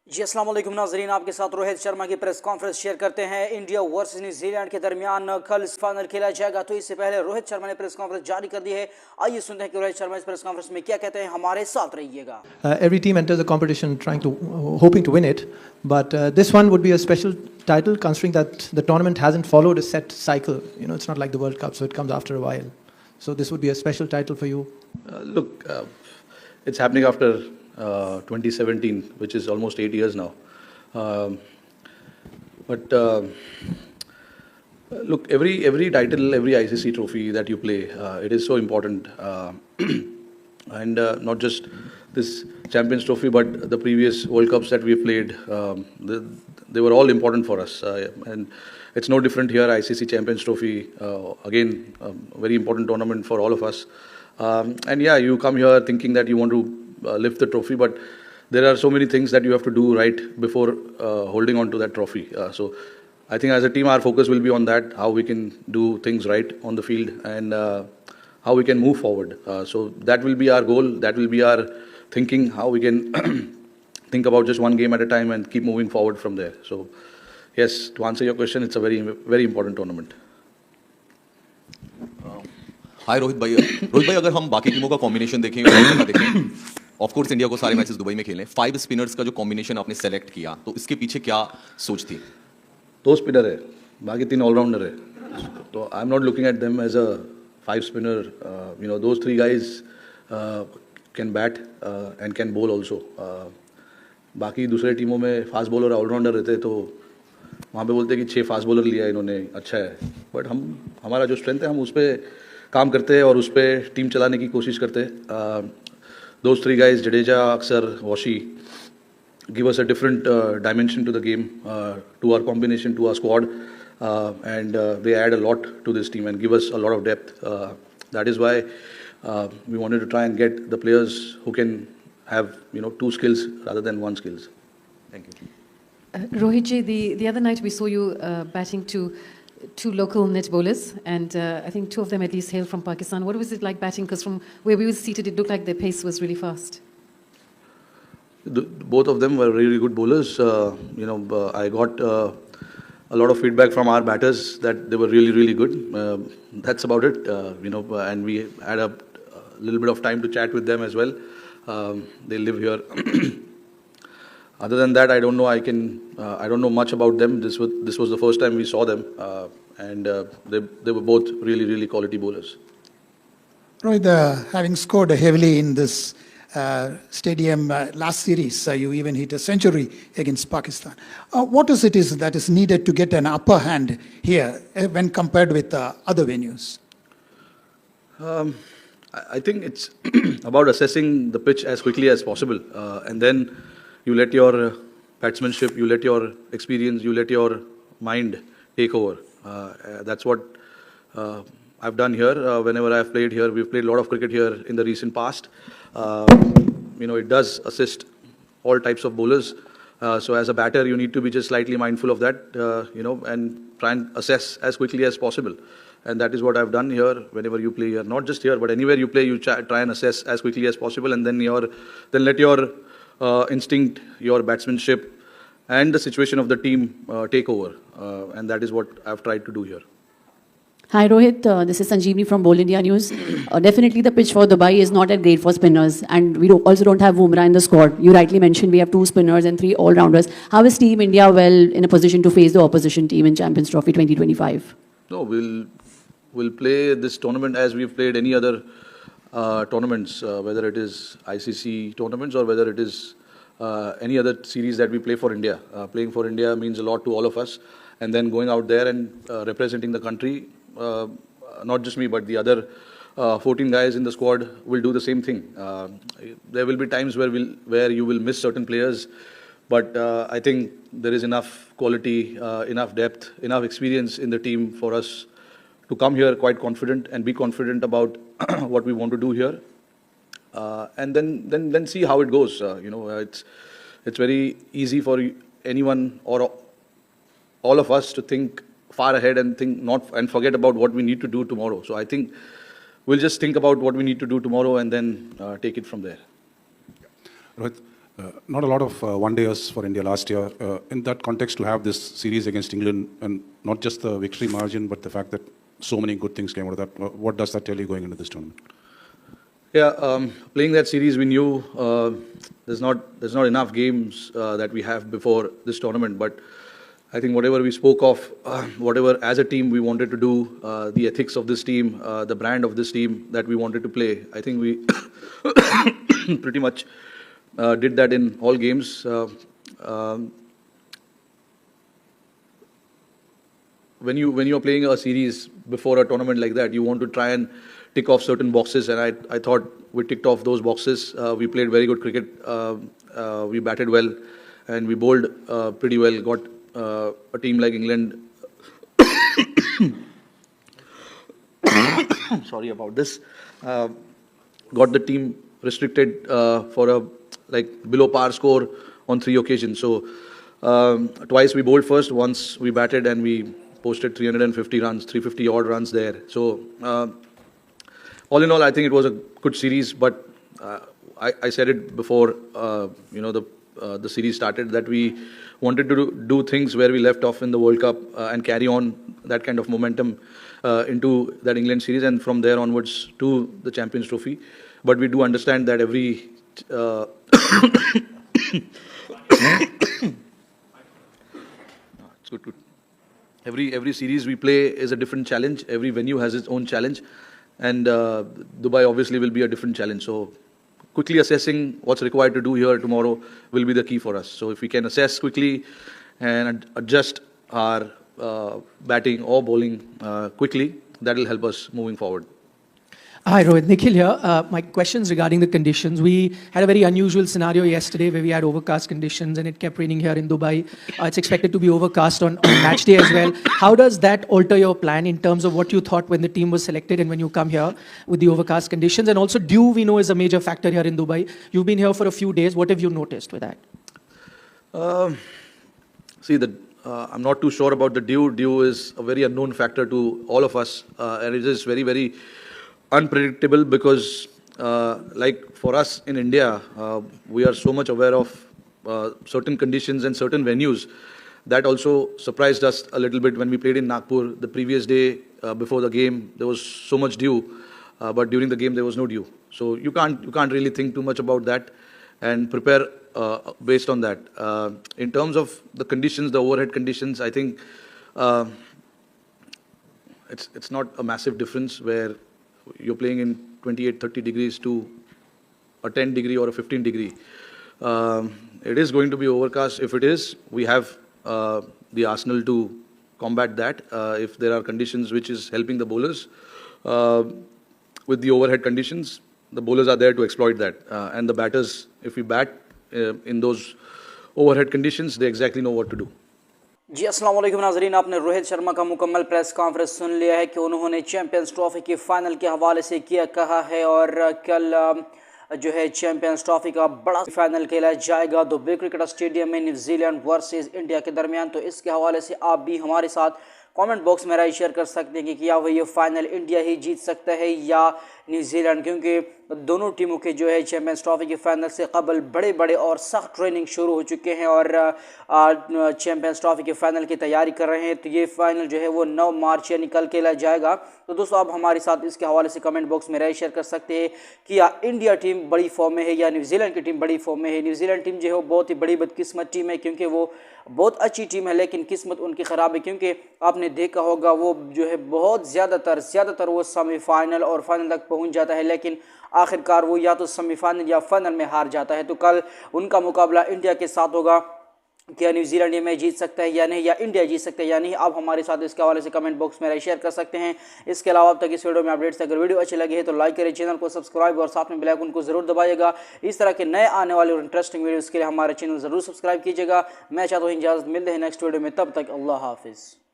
जी अस्सलाम वालेकुम नाजरीन, आपके साथ रोहित शर्मा की प्रेस कॉन्फ्रेंस शेयर करते हैं। इंडिया वर्सेस न्यूजीलैंड के दरमियान कल फाइनल खेला जाएगा, तो इससे पहले रोहित शर्मा ने प्रेस कॉन्फ्रेंस जारी कर दी है। आइए सुनते हैं कि रोहित शर्मा इस प्रेस कॉन्फ्रेंस में क्या कहते हैं। हमारे साथ रहिएगा। Every team enters the competition hoping to win it, but this one would be a special title considering that the tournament hasn't followed a set cycle. You know, it's not like the World Cup, so it comes after a while. So this would be a special title for you. Look, it's happening after 2017, which is almost 8 years now. But look, every title, every ICC trophy that you play, it is so important. And not just this Champions Trophy, but the previous World Cups that we played, they were all important for us. And it's no different here. ICC Champions Trophy, again, a very important tournament for all of us. And yeah, you come here thinking that you want to lift the trophy, but there are so many things that you have to do right before holding on to that trophy. So I think as a team, our focus will be on that, how we can do things right on the field, and how we can move forward. So that will be our goal. That will be our thinking, how we can think about just one game at a time and keep moving forward from there. So yes, to answer your question, it's a very, very important tournament. हाय रोहित भाई अगर हम बाकी टीमों का combination देखें और देखें, of course India को सारे मैचेस दुबई में खेले, 5 स्पिनर्स का जो कॉम्बिनेशन आपने सेलेक्ट किया, तो इसके पीछे क्या सोच थी? 2 स्पिनर है, बाकी 3 ऑलराउंडर है. तो I am not looking at them as a 5 spinner. You know, those 3 guys can bat and can bowl also. बाकी दूसरे टीमों में फास्ट बॉलर ऑलराउंडर रहते, तो वहाँ पे बोलते हैं कि 6 फास्ट बॉलर लिया इन्होंने, अच्छा है. बट हमारा जो स्ट्रेंथ है, हम उस पर काम करते हैं और उस पर टीम चलाने की कोशिश करते हैं. Those 3 guys, Jadeja, Akshar, Washi, give us a different dimension to the game, to our combination, to our squad, and they add a lot to this team and give us a lot of depth. That is why we wanted to try and get the players who can have 2 skills rather than 1 skills. Thank you. Rohit ji, the other night we saw you batting to 2 local net bowlers, and I think 2 of them at least hail from Pakistan. What was it like batting? Because from where we were seated, it looked like their pace was really fast. Both of them were really good bowlers. I got a lot of feedback from our batters that they were really, really good. That's about it. And we had a little bit of time to chat with them as well. They live here. Other than that, I don't know. I don't know much about them. This was the first time we saw them, and they were both really, really quality bowlers. Rohit, having scored heavily in this stadium last series, you even hit a century against Pakistan. What is it that is needed to get an upper hand here when compared with other venues? I think it's about assessing the pitch as quickly as possible, and then you let your batsmanship, you let your experience, you let your mind take over. That's what I've done here. Whenever I've played here, we've played a lot of cricket here in the recent past. It does assist all types of bowlers. So as a batter, you need to be just slightly mindful of that, and try and assess as quickly as possible. And that is what I've done here. Whenever you play here, not just here, but anywhere you play, you try and assess as quickly as possible, and then let your instinct, your batsmanship, and the situation of the team take over. And that is what I've tried to do here. Hi Rohit, this is Sanjeevni from Bowl India News. Definitely the pitch for Dubai is not that great for spinners, and we also don't have Bumrah in the squad. You rightly mentioned we have 2 spinners and 3 all-rounders. How is Team India well in a position to face the opposition team in Champions Trophy 2025? No, we'll play this tournament as we've played any other tournaments, whether it is ICC tournaments or whether it is any other series that we play for India. Playing for India means a lot to all of us, and then going out there and representing the country, not just me, but the other 14 guys in the squad will do the same thing. There will be times where you will miss certain players, but I think there is enough quality, enough depth, enough experience in the team for us to come here quite confident and be confident about what we want to do here, and then see how it goes. It's very easy for anyone or all of us to think far ahead and forget about what we need to do tomorrow. So I think we'll just think about what we need to do tomorrow and then take it from there. Rohit, not a lot of one-dayers for India last year. In that context, to have this series against England, and not just the victory margin, but the fact that so many good things came out of that, what does that tell you going into this tournament? Yeah, playing that series, we knew there's not enough games that we have before this tournament. But I think whatever we spoke of, whatever as a team we wanted to do, the ethics of this team, the brand of this team that we wanted to play, I think we pretty much did that in all games. When you're playing a series before a tournament like that, you want to try and tick off certain boxes, and I thought we ticked off those boxes. We played very good cricket. We batted well, and we bowled pretty well. Got a team like England. Sorry about this. Got the team restricted for a below par score on 3 occasions. So twice we bowled first. Once we batted and we posted 350 runs, 350 odd runs there. So all in all, I think it was a good series. But I said it before, the series started, that we wanted to do things where we left off in the World Cup and carry on that kind of momentum into that England series, and from there onwards to the Champions Trophy. But we do understand that every it's good. Every series we play is a different challenge. Every venue has its own challenge, and Dubai obviously will be a different challenge. So quickly assessing what's required to do here tomorrow will be the key for us. So if we can assess quickly and adjust our batting or bowling quickly, that will help us moving forward. Hi, Rohit. Nikhil here. My question's regarding the conditions. We had a very unusual scenario yesterday where we had overcast conditions and it kept raining here in Dubai. It's expected to be overcast on match day as well. How does that alter your plan in terms of what you thought when the team was selected and when you come here with the overcast conditions? And also, dew, we know, is a major factor here in Dubai. You've been here for a few days. What have you noticed with that? I'm not too sure about the dew. Dew is a very unknown factor to all of us, and it is very, very unpredictable because, for us in India, we are so much aware of certain conditions and certain venues. That also surprised us a little bit when we played in Nagpur the previous day before the game. There was so much dew, but during the game there was no dew. So you can't really think too much about that and prepare based on that. In terms of the conditions, the overhead conditions, I think it's not a massive difference where you're playing in 28, 30 degrees to a 10 degree or a 15 degree. It is going to be overcast. If it is, we have the arsenal to combat that. If there are conditions which is helping the bowlers with the overhead conditions, the bowlers are there to exploit that. And the batters, if we bat in those overhead conditions, they exactly know what to do. जी अस्सलाम वालेकुम नाज़रीन, आपने रोहित शर्मा का मुकम्मल press conference सुन लिया है कि उन्होंने चैंपियंस ट्रॉफी के फाइनल के हवाले से क्या कहा है। और कल जो है चैंपियंस ट्रॉफी का बड़ा फाइनल खेला जाएगा दुबई क्रिकेट स्टेडियम में न्यूजीलैंड वर्सेस इंडिया के दरमियान। तो इसके हवाले से आप भी हमारे साथ कमेंट बॉक्स में राय शेयर कर सकते हैं कि क्या वो ये फाइनल इंडिया ही जीत सकता है या न्यूजीलैंड, क्योंकि दोनों टीमों के जो है चैंपियंस ट्रॉफी के फाइनल से कबल बड़े बड़े और सख्त ट्रेनिंग शुरू हो चुके हैं और चैंपियंस ट्रॉफी के फाइनल की तैयारी कर रहे हैं। तो ये फाइनल जो है वो 9 मार्च यानी कल खेला जाएगा। तो दोस्तों आप हमारे साथ इसके हवाले से कमेंट बॉक्स में राय शेयर कर सकते हैं कि या इंडिया टीम बड़ी फॉर्म में है या न्यूजीलैंड की टीम बड़ी फॉर्म में है। न्यूजीलैंड टीम जो है वो बहुत ही बड़ी बदकिस्मत टीम है, क्योंकि वो बहुत अच्छी टीम है लेकिन किस्मत उनकी ख़राब है, क्योंकि आपने देखा होगा वो जो है बहुत ज़्यादातर वो सेमीफाइनल और फाइनल तक पहुंच जाता है, लेकिन आखिरकार वो या तो सेमीफाइनल या फाइनल में हार जाता है। तो कल उनका मुकाबला इंडिया के साथ होगा। क्या न्यूजीलैंड ये मैच जीत सकता है या नहीं, या इंडिया जीत सकता है या नहीं, आप हमारे साथ इसके हवाले से कमेंट बॉक्स में शेयर कर सकते हैं। इसके अलावा अब तक इस वीडियो में अपडेट्स, अगर वीडियो अच्छी लगी है तो लाइक करें, चैनल को सब्सक्राइब और साथ में बेल आइकन को जरूर दबाइएगा। इस तरह के नए आने वाले और इंटरेस्टिंग वीडियोज़ के लिए हमारे चैनल जरूर सब्सक्राइब कीजिएगा। मैं चाहता हूँ इजाज़त, मिलते हैं नेक्स्ट वीडियो में, तब तक अल्लाह हाफिज़।